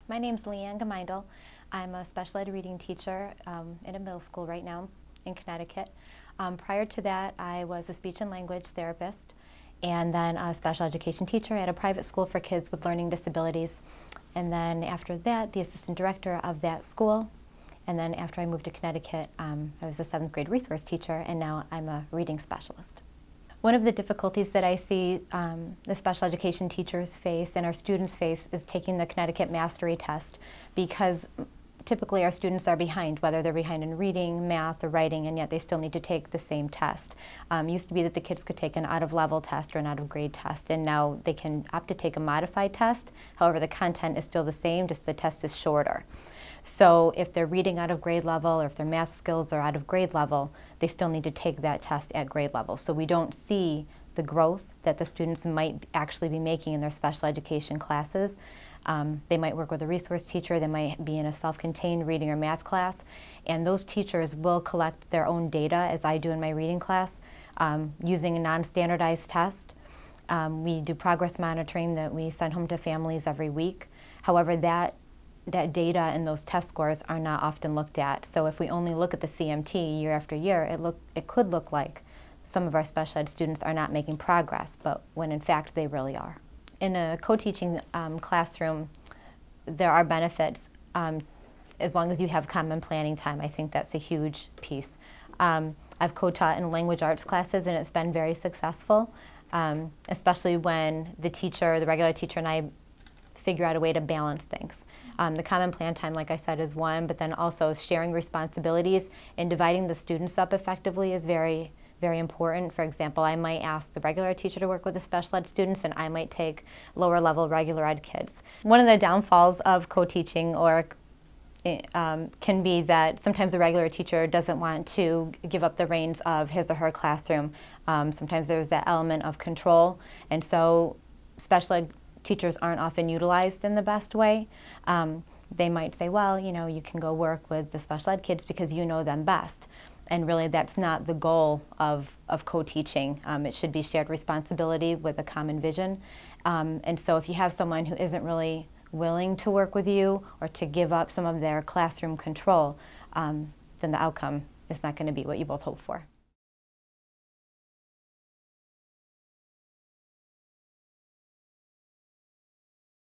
My name's Leanne Gmeindl. I'm a special ed reading teacher in a middle school right now in Connecticut. Prior to that, I was a speech and language therapist and then a special education teacher at a private school for kids with learning disabilities. And then after that, the assistant director of that school. And then after I moved to Connecticut, I was a 7th grade resource teacher, and now I'm a reading specialist. One of the difficulties that I see the special education teachers face and our students face is taking the Connecticut Mastery Test, because typically our students are behind, whether they're behind in reading, math, or writing, and yet they still need to take the same test. It used to be that the kids could take an out-of-level test or an out-of-grade test, and now they can opt to take a modified test. However, the content is still the same, just the test is shorter. So if they're reading out of grade level or if their math skills are out of grade level, they still need to take that test at grade level. So we don't see the growth that the students might actually be making in their special education classes. They might work with a resource teacher, they might be in a self-contained reading or math class, and those teachers will collect their own data, as I do in my reading class, using a non-standardized test. We do progress monitoring that we send home to families every week. However, that data and those test scores are not often looked at. So if we only look at the CMT year after year, it could look like some of our special ed students are not making progress, but when in fact they really are. In a co-teaching classroom, there are benefits as long as you have common planning time. I think that's a huge piece. I've co-taught in language arts classes, and it's been very successful, especially when the regular teacher and I figure out a way to balance things. The common plan time, like I said, is one, but then also sharing responsibilities and dividing the students up effectively is very, very important. For example, I might ask the regular teacher to work with the special ed students, and I might take lower level regular ed kids. One of the downfalls of co-teaching can be that sometimes the regular teacher doesn't want to give up the reins of his or her classroom. Sometimes there's that element of control, and so special ed teachers aren't often utilized in the best way. They might say, well, you can go work with the special ed kids because you know them best. And really that's not the goal of co-teaching. It should be shared responsibility with a common vision. And so if you have someone who isn't really willing to work with you or to give up some of their classroom control, then the outcome is not going to be what you both hope for.